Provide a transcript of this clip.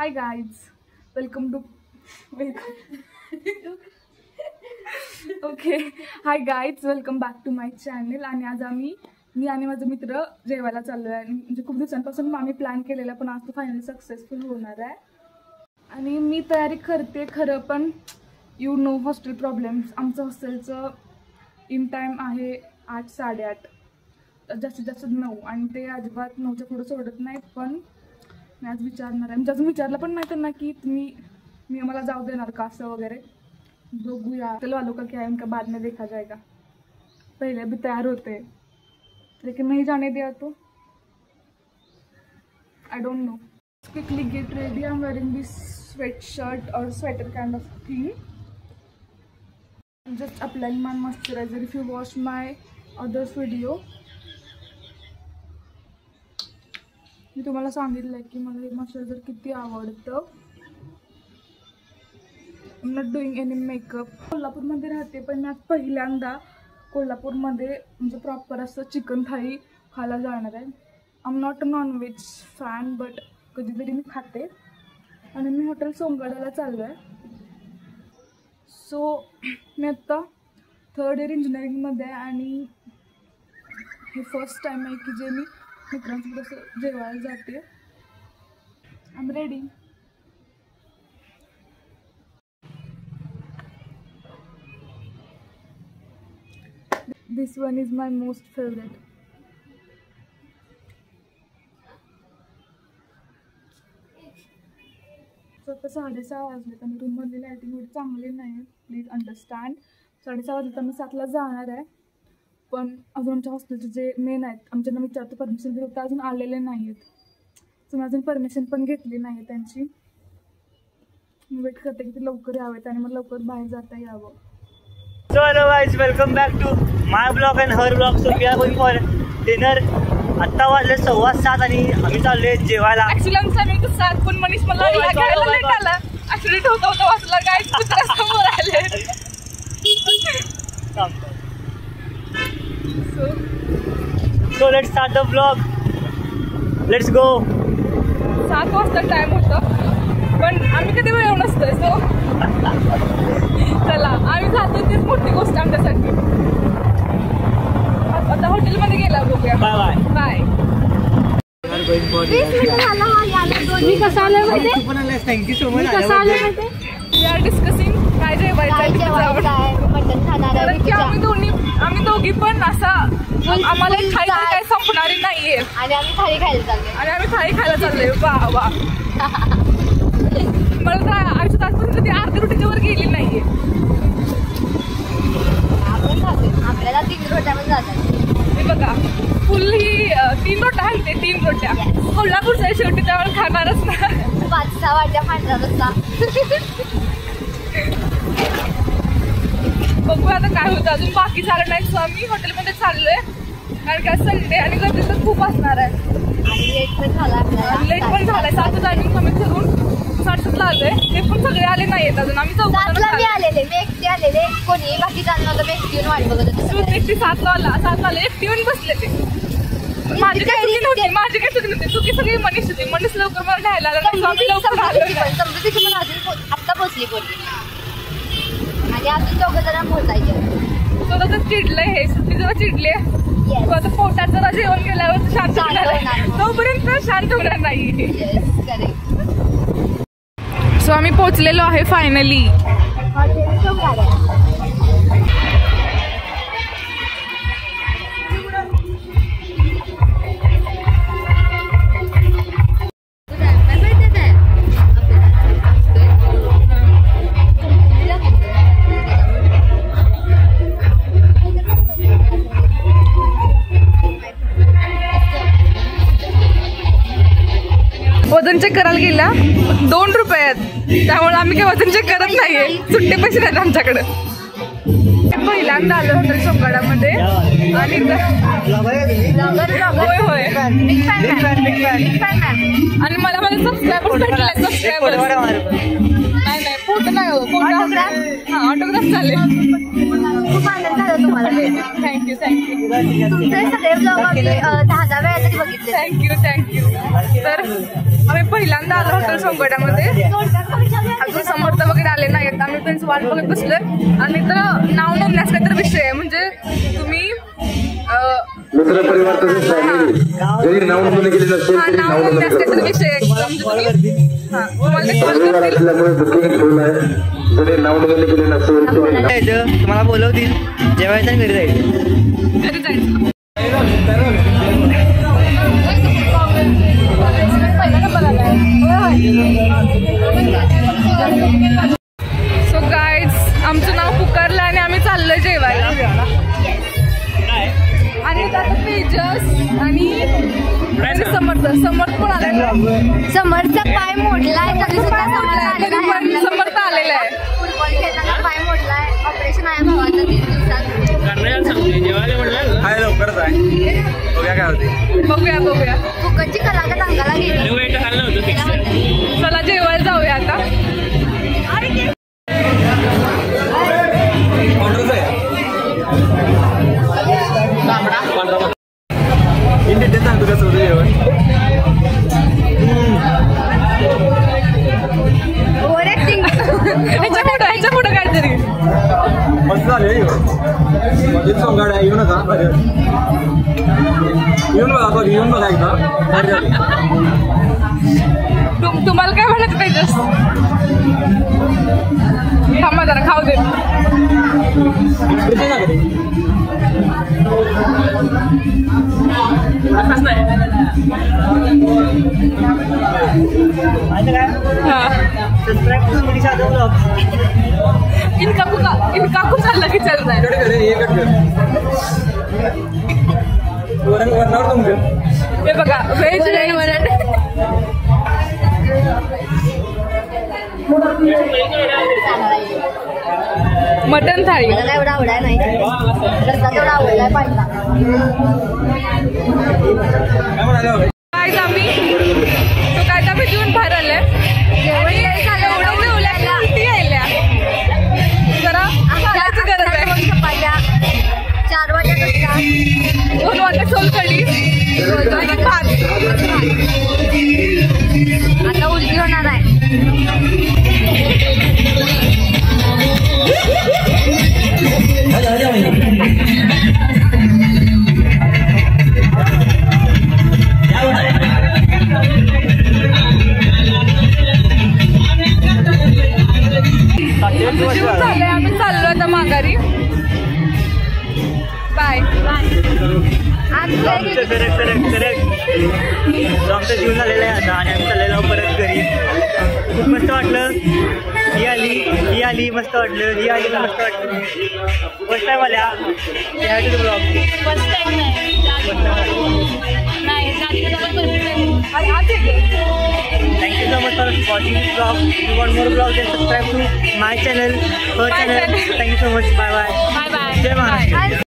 Hi guys, welcome. Okay, hi guys, welcome back to my channel. आणि आज मी आणि माझे मित्र जेवायला चाललोय आणि म्हणजे खूप दिवसांपासून आम्ही प्लॅन केलेला पण आज तो फायनली सक्सेसफुल होणार आहे. आणि मी तयारी करते खरं पण यू नो हॉस्टेल प्रॉब्लेम्स. आमचं हॉस्टेलचं इन टाइम आहे 8 साडेआठ, जास्तीत जास्त 9 आणि ते अजिबात 9च्या पुढे सोडत नाहीत. पण मी आज विचारणार आहे, म्हणजे अजून विचारलं पण नाही त्यांना की मी आम्हाला जाऊ देणार का असं वगैरे. बघूया चल वालों का क्या है उनका बाद में देखा जाएगा. पहले भी तैयार होते लेकिन नहीं जाने दिया तो I don't know. Quickly get ready. I am wearing this sweat shirt और sweater kind of thing. Just applying my moisturiser. If you watch my others video मी तुम्हाला सांगितलं की मला हे मॉइस्चरायझर किती आवडतं. I am not doing any makeup. कोल्हापूरमध्ये राहते पण मी आज पहिल्यांदा कोल्हापूरमध्ये म्हणजे प्रॉपर असं चिकन थाळी खायला जाणार आहे. I am not a non veg fan but कधीतरी मी खाते. आणि मी हॉटेल सोंगाड्याला चाललो आहे. सो मी आत्ता 3rd इयर इंजिनिअरिंगमध्ये आहे आणि हे फर्स्ट टाईम आहे की जे मी मित्रांसोबत असं जेवायला जाते. I am ready. This one is my most favorite. So आता 6:30 वाजले आणि रूममधली लाईटिंग एवढी चांगली नाही. Please understand. 6:30 वाजले तर मी 7ला जाणार आहे. पण अजून आमच्या हॉस्टेलचे जे मेन आहेत आमच्यांना विचारतो परमिशन दिलं तर अजून आलेले नाही आहेत. सो मी अजून परमिशन पण घेतली नाही त्यांची. मी वेट करते की ते लवकर यावेत आणि मग लवकर बाहेर जाता यावं. So hello guys, welcome back to my vlog and her vlog. So we are going for dinner. आता वाजले 7:15 आणि आम्ही चाललोय जेवायला. ऍक्च्युअली आमचा मी 7 पण मनीष मला घ्यायला लेट आला. ऍक्च्युअली होता वाचला काय कुत्रा समोर आले. So let's start the vlog. Let's go. 7 वाजता टाइम होतं पण आम्ही कधी वेळ नसतोय. सो चला आम्ही जातो. तीच मोठी गोष्ट आमच्यासाठी. आता हॉटेलमध्ये गेला बघूया. Bye bye bye. मी कसं आलोय माहिती? Thank you so much. कसं आलोय माहिती? वी आर डिस्कसिंग काय जेवायचं. मटन खाणार कारण की आम्ही दोघी पण असा आम्हाला थाळी काय संपणारी नाहीये आणि आम्ही थाळी खायला चाललोय. वा वा. मला तर आयुष्यात आजपर्यंत ती अर्ध्या रोटीच्या वर गेली नाहीये. आपण खातोय. आपल्याला 3 रोट्या पण जातात. हे बघा फुल ही 3 रोट्या आहेत. ते 3 रोट्या कोल्हापूरच्या शेवटी त्यावर खाणारच ना. 5-6 वाट्या पांढरा रस्सा. बघूया आता काय होतं. अजून बाकी झालं नाही. सो आम्ही हॉटेलमध्ये चाललोय कारण की संडे आणि गर्दी तर खूप असणार आहे. आणि लेट पण झाला आपल्याला. लेट पण झालाय. 7चं टायमिंग कमी करून 7:30 आलोय. ते पण सगळे आले नाहीत अजून. आम्ही 7ला मी आलेले. मी एकटी आलेले. कोणी बाकी जाणवलं मी एकटी येऊन वाट बघत होते. एकटी 7ला आला. एकटी येऊन बसले ते. माझी काही चुकी नव्हती. चुकी सगळी मनीष होती. मनीष लवकर मला घ्यायला आला. समृद्धीची पण अजून आत्ता पोचली बोलली आणि अजून 2 जण पोहोचायचे. स्वतःच चिडलंय हे. सुट्टी जरा चिडले. आता पोटात जरा जेवण गेल्यावर शांत होणार. तोपर्यंत शांत होणार नाही. सो आम्ही पोहोचलेलो आहे फायनली. वजन चेक करायला गेला 2 रुपये आहेत. त्यामुळे आम्ही काही वजन चेक करत नाहीये. सुट्टे पैसे नाहीत आमच्याकडे. पहिल्यांदा आलो हॉटेल सोंगाड्यामध्ये आणि होय होय आणि मला माझे सबस्क्रायबर्स भेटले. सबस्क्रायबर्स नाही फोटो नाही Autograph? हां ऑटोग्राफ चालेल. खूप आनंद झाला तुम्हाला भेटून. थँक्यू थँक्यू तुमचे सगळे ब्लॉग आम्ही 10 वेळा तरी बघितले. थँक्यू. तर आम्ही पहिल्यांदा आलो हॉटेल सोंगड्यामध्ये. अजून समर्थ वगैरे आले नाहीत. आम्ही त्यांची वाट बघत बसलोय. आणि तर नाव नोंदण्याचा काहीतरी विषय आहे. म्हणजे तुम्ही मित्र परिवार तसेच फॅमिली जरी नाव नोंदणी केली नसेल तरी नाव नोंदणी काहीतरी विषय आहे. म्हणजे तुम्ही तुम्हाला ते कॉल परिवार करतील. असल्यामुळे बुकिंग फुल आहे. जरी नाव नोंदणी केली नसेल तरी तुम्हाला बोलवतील जेवायचं आणि घरी जायचं. घरी जायचं. सो गाईज आमचं नाव पुकारलं आणि आम्ही चाललोय जेवायला. आणि आता तेजस आणि समर्थ पण आलेला. समर्थचा पाय मोडलाय तरी सुद्धा समर्थ आलेला आहे. फुटबॉल खेळताना पाय मोडलाय. ऑपरेशन आहे भावाचं 3 दिवसात. हाय लवकरच आहे. बघूया काय होते. बघूया फुकटची कलागत अंगाला गेली. चला जेवायला जाऊया आता. इन डिटेल सांगतो कसं होतं जेवण. Over acting. ह्याच्या पुढं काहीतरी मस्त झाले जेवण. सोंगाड आहे येऊ नका. येऊन बघा एकदा. तुम्हाला काय म्हणायचं तेजस? थांबा जरा खाऊ दे. इनका कुछ अलग ही चल रहा है. हे बघा व्हेज मटन थाळी. मला एवढा आवडाय नाही. रस्ता तेवढा आवडलाय पाहिजे. काय आम्ही तो काय तर भेटून बाहेर आले. जरा खायची गरज आहे. 4 वाट्यात असतात. 2 वाट्या सोलकढी आणि भात. आता उलटी होणार आहे. झालंय आम्ही चाललो आता माघारी. बाय. आमचं जीवन झालेलं आहे आता आणि आम्ही चाललेलो परत घरी. खूप मस्त वाटलं. ही आली मस्त वाटलं. ही आली मस्त वाटलं. फर्स्ट टाइम आल्या blog. Thank you so much for watching this vlog. If you want more vlogs, then subscribe to my channel, her channel. Thank you so much. Bye bye. Bye bye. Jai Maharashtra.